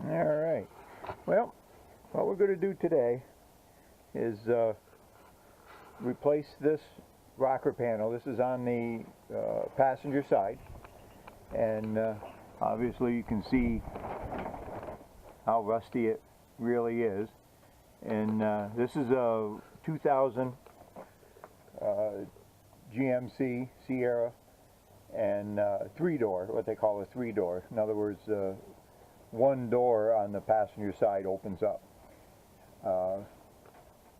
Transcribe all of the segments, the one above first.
Alright, well, what we're going to do today is replace this rocker panel. This is on the passenger side, and obviously you can see how rusty it really is. And this is a 2000 GMC Sierra, and three-door, what they call a three-door. In other words, one door on the passenger side opens up.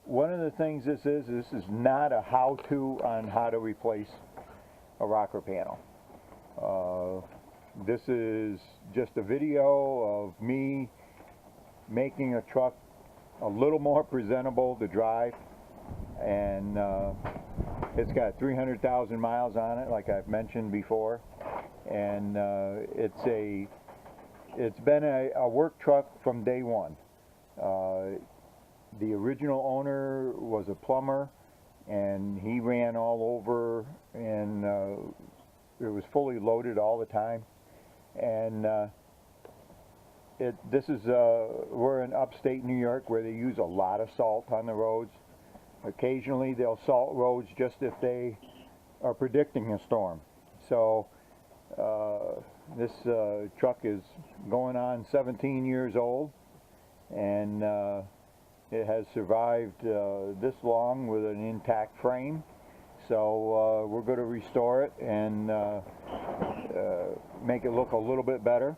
One of the things this is not a how-to on how to replace a rocker panel. This is just a video of me making a truck a little more presentable to drive, and it's got 300,000 miles on it, like I've mentioned before, and it's been a work truck from day one. The original owner was a plumber, and he ran all over, and it was fully loaded all the time. And we're in upstate New York, where they use a lot of salt on the roads. Occasionally they'll salt roads just if they are predicting a storm. So this truck is going on 17 years old, and it has survived this long with an intact frame. So we're going to restore it and make it look a little bit better.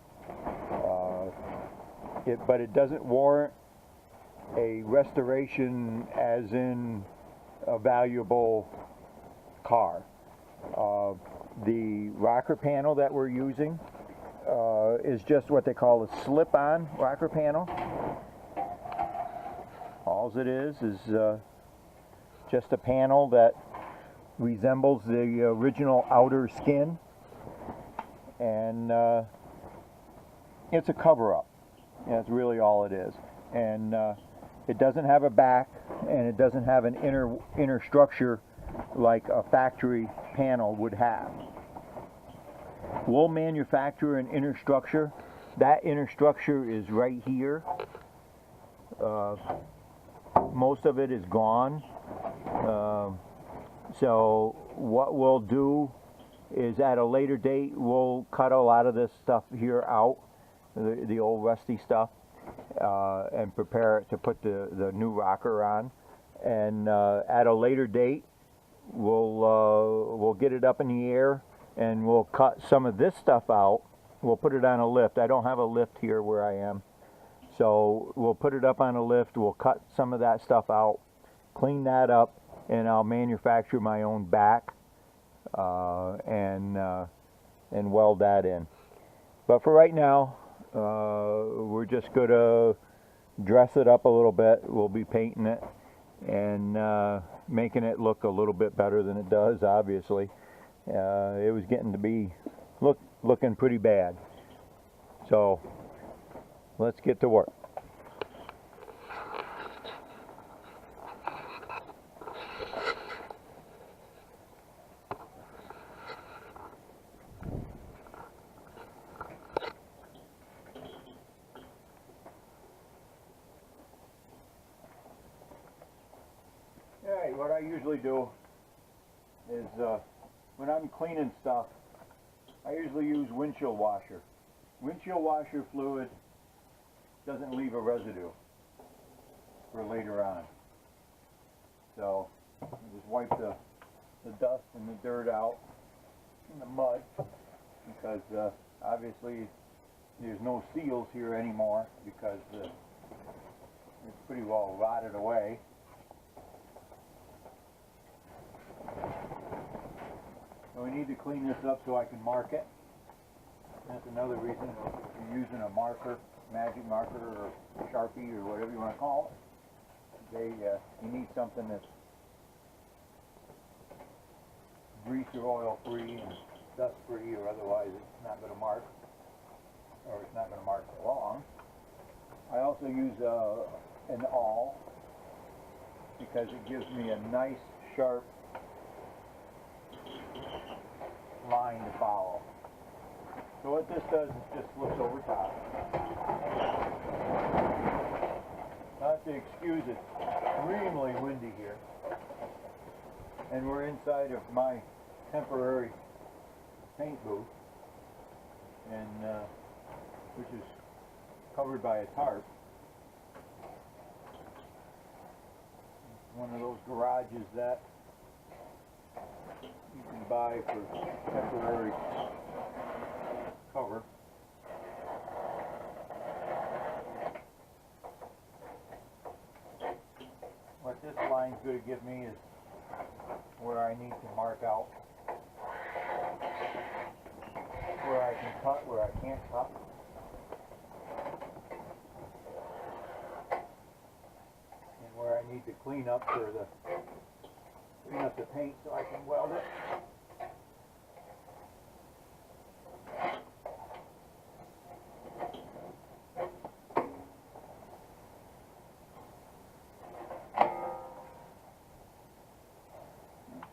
But it doesn't warrant a restoration as in a valuable car. The rocker panel that we're using is just what they call a slip-on rocker panel. All it is just a panel that resembles the original outer skin, and it's a cover-up. That's really all it is. And it doesn't have a back, and it doesn't have an inner structure like a factory panel would have. We'll manufacture an inner structure. That inner structure is right here. Most of it is gone. So what we'll do is, at a later date, we'll cut a lot of this stuff here out, the old rusty stuff, and prepare it to put the new rocker on. And at a later date, we'll get it up in the air, and we'll cut some of this stuff out. We'll put it on a lift. I don't have a lift here where I am, so we'll put it up on a lift. We'll cut some of that stuff out, clean that up, and I'll manufacture my own back and weld that in. But for right now, we're just going to dress it up a little bit. We'll be painting it and making it look a little bit better than it does. Obviously, it was getting to be looking pretty bad. So let's get to work. Alright, what I usually do is when I'm cleaning stuff, I usually use windshield washer. Windshield washer fluid doesn't leave a residue for later on. So I just wipe the dust and the dirt out and the mud, because obviously there's no seals here anymore, because it's pretty well rotted away. So we need to clean this up so I can mark it. That's another reason, if you're using a marker, magic marker or Sharpie or whatever you want to call it, you need something that's grease or oil free and dust free, or otherwise it's not going to mark, or it's not going to mark for long. I also use an awl, because it gives me a nice sharp line to follow. So what this does is just flips over top. excuse it's extremely windy here. And we're inside of my temporary paint booth, and which is covered by a tarp. One of those garages that you can buy for temporary cover. What this line's going to give me is where I need to mark out, where I can cut, where I can't cut. And where I need to clean up the paint so I can weld it.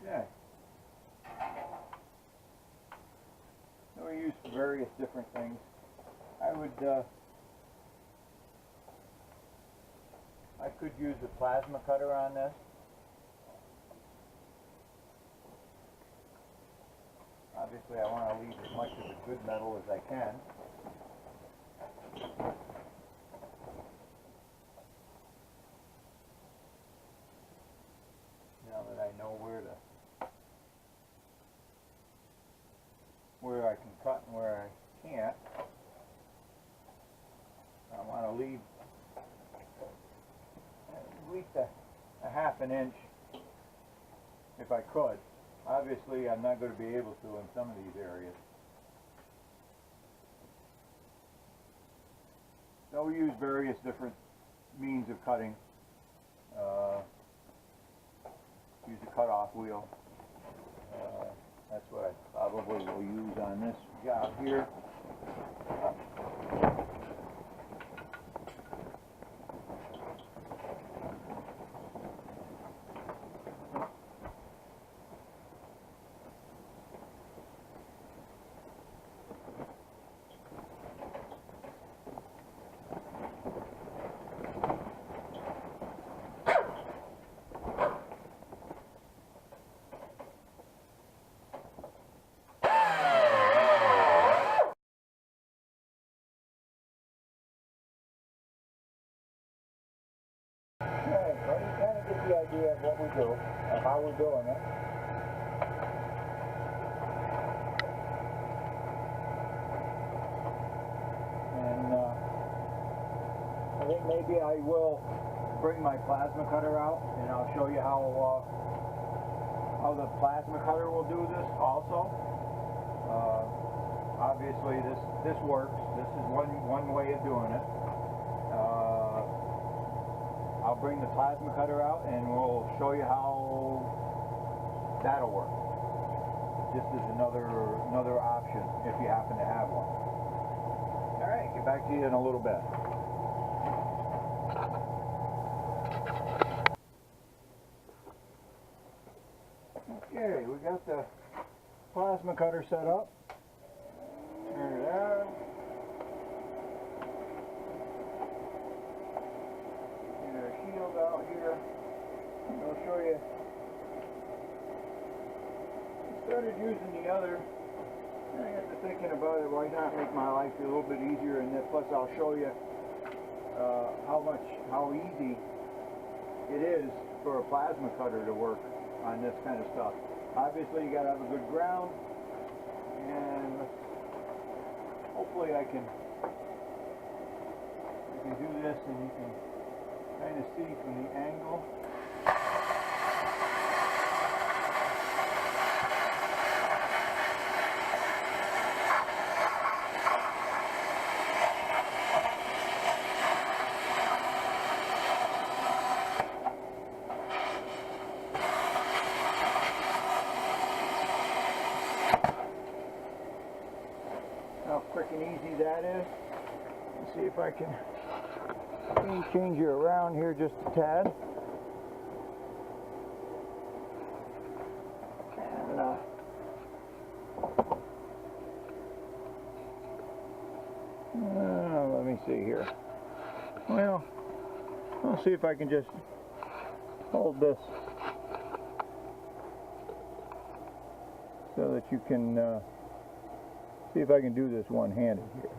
Okay. So we use various different things. I could use a plasma cutter on this. Obviously I want to leave as much of the good metal as I can. Now that I know where I can cut and where I can't, I want to leave at least a half an inch if I could. Obviously I'm not going to be able to in some of these areas. So we use various different means of cutting. Use a cut-off wheel. That's what I probably will use on this job here. Okay, so you kind of get the idea of what we do, of how we're doing it. And I think maybe I will bring my plasma cutter out, and I'll show you how the plasma cutter will do this also. Obviously this works. This is one way of doing it. I'll bring the plasma cutter out and we'll show you how that'll work. Just as another option if you happen to have one. Alright, get back to you in a little bit. Okay, we got the plasma cutter set up. Turn it on. Shield out here. I'll show you. I started using the other, and I got to thinking about it. Why not make my life a little bit easier? And then plus, I'll show you how easy it is for a plasma cutter to work on this kind of stuff. Obviously, you got to have a good ground, and hopefully, I can do this, and you can kind of see from the angle. How quick and easy that is. Let's see if I can change you around here just a tad. And let me see here. Well, I'll see if I can just hold this so that you can see if I can do this one-handed here.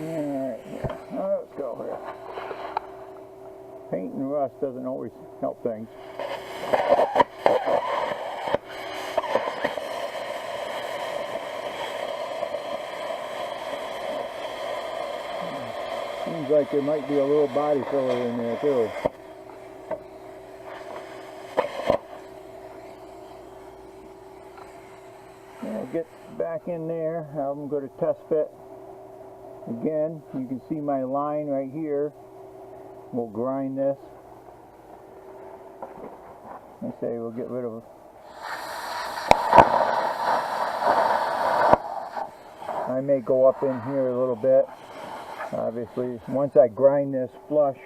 Alright, now let's go here. Paint and rust doesn't always help things. Seems like there might be a little body filler in there too. I'll get back in there. I'm going to test fit. Again, you can see my line right here. We'll grind this. I say we'll get rid of it. I may go up in here a little bit. Obviously, once I grind this flush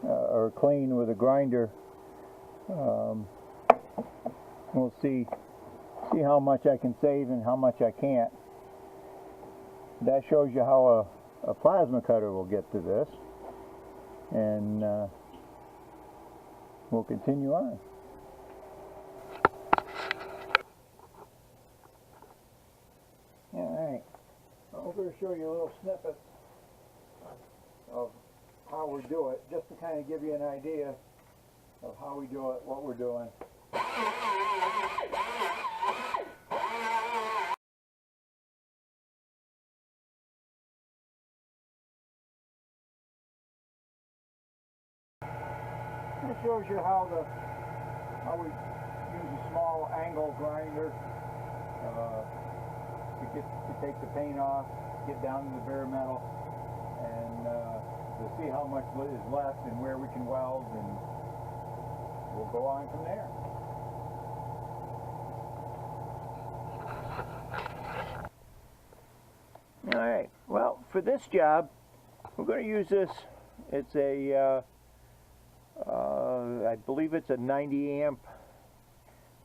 or clean with a grinder, we'll see how much I can save and how much I can't. That shows you how a plasma cutter will get to this, and we'll continue on. Alright, I'm going to show you a little snippet of how we do it, just to kind of give you an idea of how we do it, what we're doing. It shows you how we use a small angle grinder to take the paint off, get down to the bare metal, and to see how much is left and where we can weld, and we'll go on from there. All right. Well, for this job, we're going to use this. It's a I believe it's a 90 amp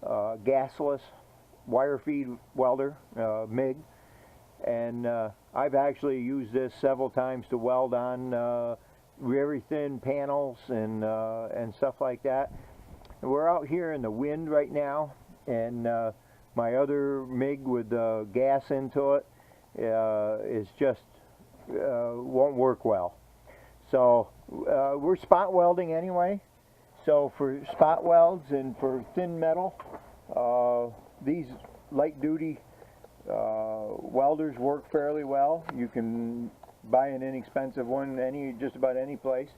gasless wire feed welder, MIG, and I've actually used this several times to weld on very thin panels and stuff like that. And we're out here in the wind right now, and my other MIG with gas into it is just won't work well. So we're spot welding anyway. So for spot welds and for thin metal, these light duty welders work fairly well. You can buy an inexpensive one just about any place,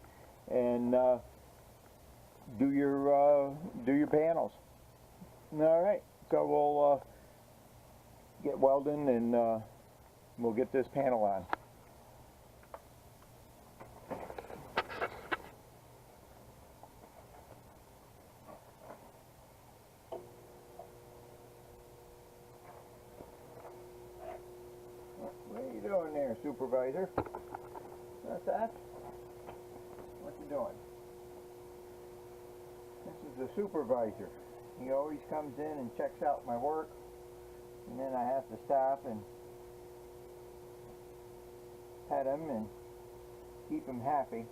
and do your panels. All right, so we'll get welding, and we'll get this panel on. What are you doing there, supervisor? What's that? What you doing? This is the supervisor. He always comes in and checks out my work, and then I have to stop and pet him and keep him happy,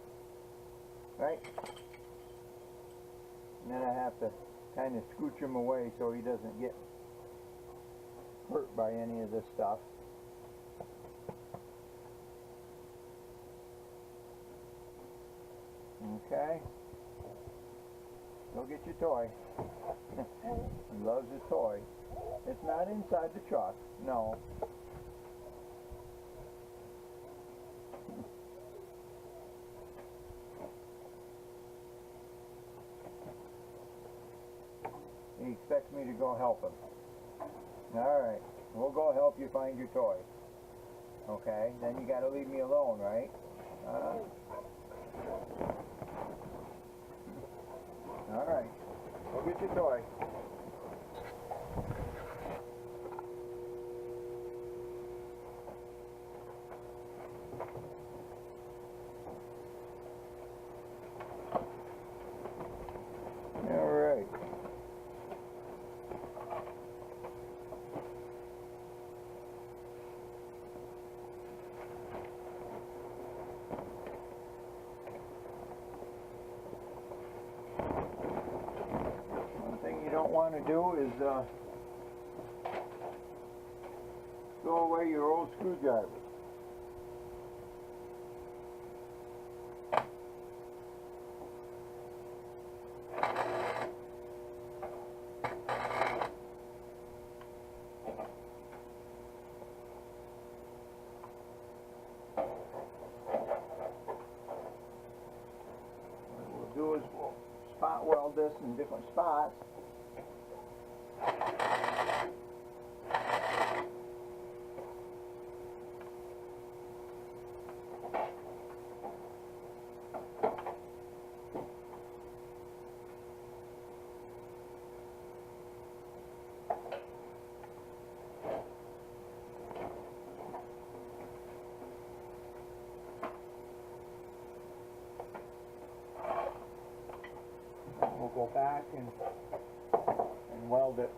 right? And then I have to kind of scooch him away so he doesn't get hurt by any of this stuff. Okay. Go get your toy. He loves his toy. It's not inside the truck, no. He expects me to go help him. Alright, we'll go help you find your toy. Okay, then you gotta leave me alone, right? Alright, go get your toy. Alright. One thing you don't want to do is throw away your old screwdriver. Do is we'll spot weld this in different spots. We'll go back and weld it.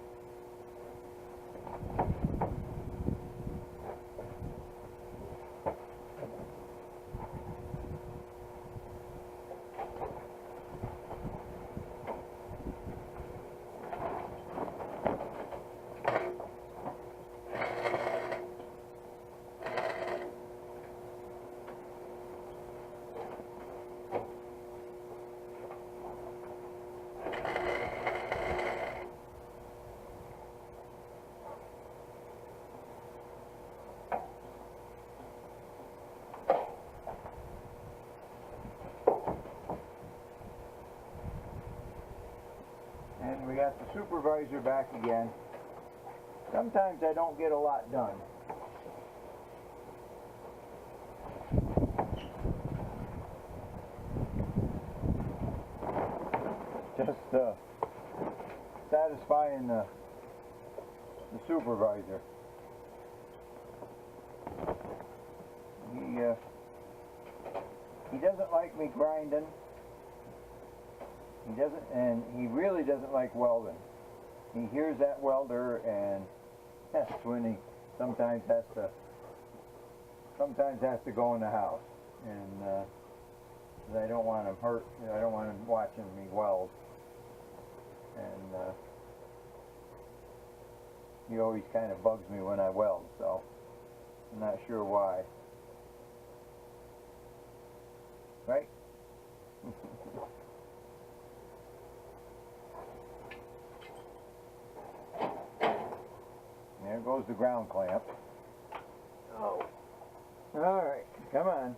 And we got the supervisor back again. Sometimes I don't get a lot done. Just satisfying the supervisor. He doesn't like me grinding. He doesn't, and he really doesn't like welding. He hears that welder, and that's when he sometimes has to go in the house. And 'cause I don't want him hurt. I don't want him watching me weld. And he always kind of bugs me when I weld, so I'm not sure why. Right? There goes the ground clamp. Oh. Alright, come on.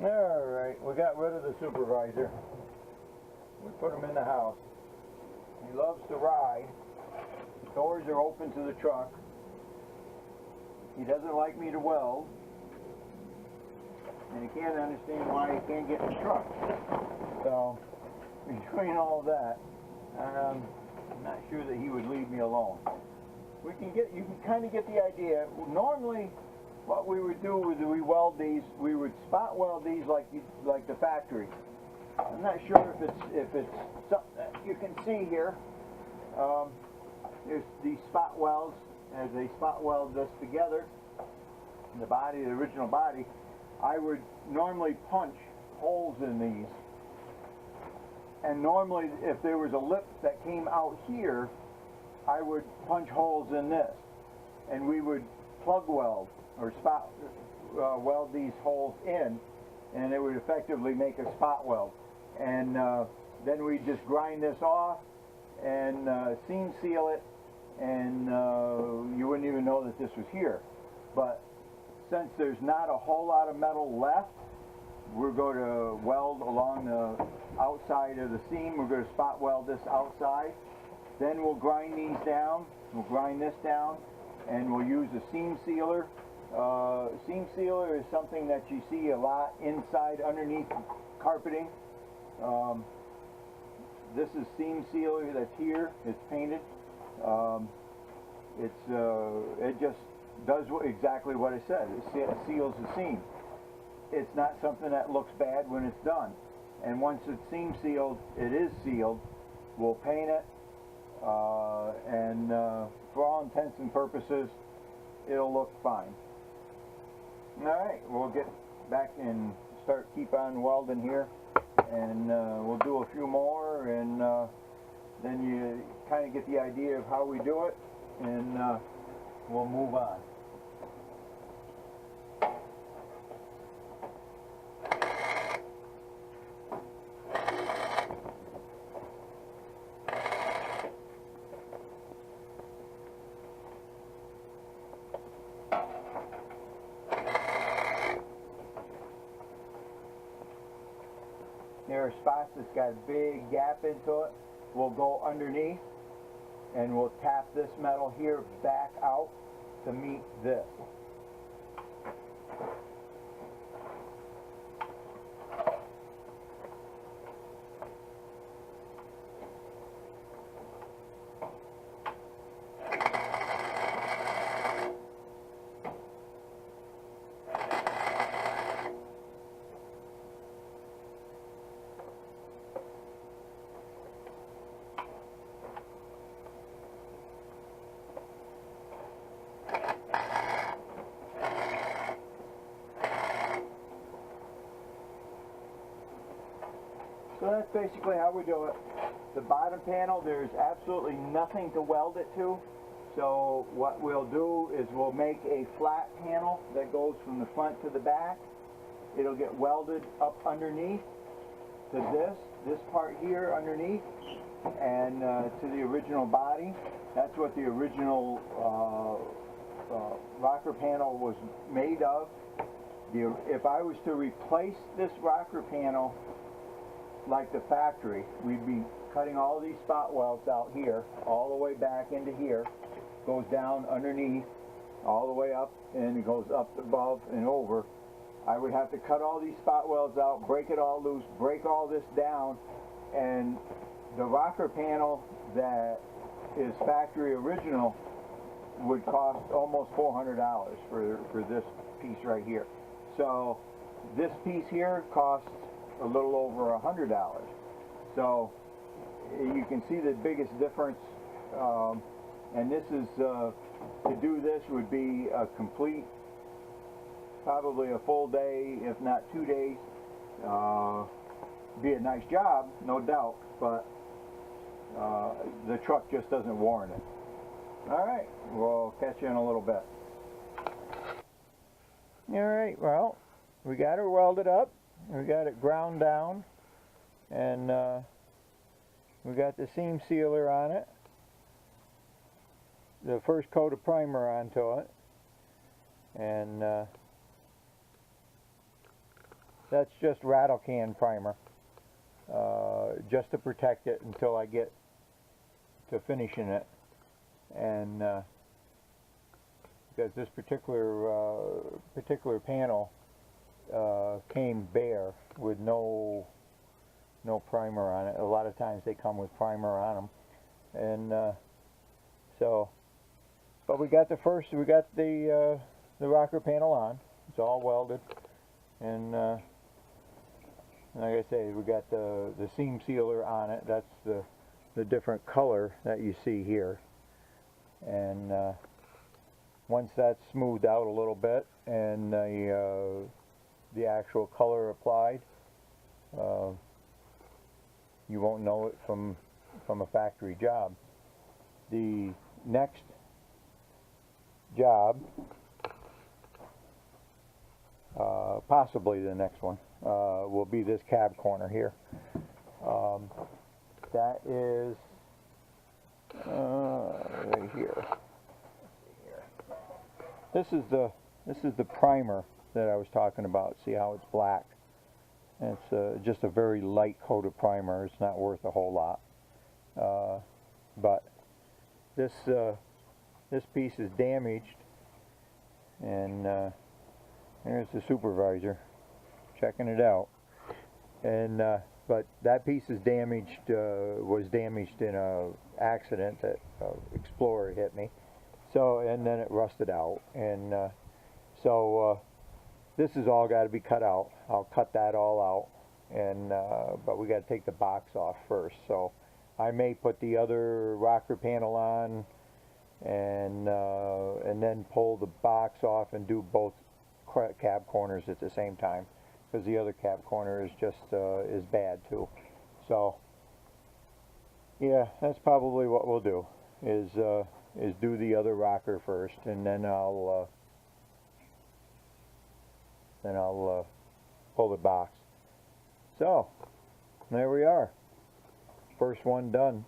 Alright, we got rid of the supervisor. We put him in the house. He loves to ride. The doors are open to the truck. He doesn't like me to weld. And he can't understand why he can't get in the truck. So, between all of that, I'm not sure that he would leave me alone. You can kind of get the idea. Normally, what we would do is we would spot weld these like the factory. I'm not sure if it's something that you can see here. There's these spot welds. As they spot weld this together, the body, the original body, I would normally punch holes in these And normally if there was a lip that came out here, I would punch holes in this, and we would plug weld or spot weld these holes in, and it would effectively make a spot weld. And then we just grind this off and seam seal it, and you wouldn't even know that this was here. But since there's not a whole lot of metal left, we're going to weld along the outside of the seam. We're going to spot weld this outside. Then we'll grind these down. We'll grind this down, and we'll use a seam sealer. Seam sealer is something that you see a lot inside underneath carpeting. This is seam sealer that's here. It's painted. It just does exactly what it says. It seals the seam. It's not something that looks bad when it's done. And once it's seam sealed, it is sealed. We'll paint it, and for all intents and purposes, it'll look fine. Alright, we'll get back and keep on welding here, and we'll do a few more, and then you kind of get the idea of how we do it, and we'll move on. There are spots that's got a big gap into it. We'll go underneath and we'll tap this metal here back out to meet this. So that's basically how we do it. The bottom panel, there's absolutely nothing to weld it to. So what we'll do is we'll make a flat panel that goes from the front to the back. It'll get welded up underneath to this part here underneath, and to the original body. That's what the original rocker panel was made of. If I was to replace this rocker panel like the factory, we'd be cutting all these spot welds out here, all the way back into here, goes down underneath, all the way up, and it goes up above and over. I would have to cut all these spot welds out, break it all loose, break all this down, and the rocker panel that is factory original would cost almost $400 for this piece right here. So this piece here costs a little over $100. So you can see the biggest difference, and this is to do this would be a complete, probably a full day, if not 2 days. Be a nice job, no doubt, but the truck just doesn't warrant it. Alright, we'll catch you in a little bit. Alright, well, we got her welded up. We got it ground down, and we got the seam sealer on it, the first coat of primer onto it, and that's just rattle can primer, just to protect it until I get to finishing it. And because this particular panel came bare with no primer on it. A lot of times they come with primer on them, and but we got the rocker panel on. It's all welded, and like I say, we got the seam sealer on it. That's the different color that you see here, and once that's smoothed out a little bit and the actual color applied, you won't know it from a factory job. The next job, possibly the next one, will be this cab corner here. That is right here. This is the primer that I was talking about. See how it's black? And it's just a very light coat of primer. It's not worth a whole lot. But this piece is damaged, and there's the supervisor checking it out. And but that piece is damaged. Was damaged in a accident that Explorer hit me. So, and then it rusted out, and so this has all got to be cut out. I'll cut that all out, and but we got to take the box off first. So I may put the other rocker panel on, and then pull the box off and do both cab corners at the same time, because the other cab corner is just is bad too. So yeah, that's probably what we'll do. Is do the other rocker first, and then I'll pull the box. So there we are, first one done.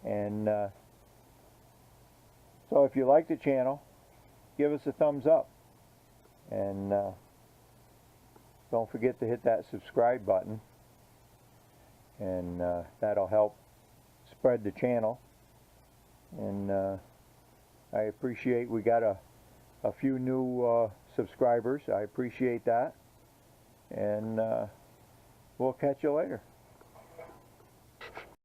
And so if you like the channel, give us a thumbs up, and don't forget to hit that subscribe button, and that'll help spread the channel. And I appreciate we got a few new subscribers. I appreciate that, and we'll catch you later.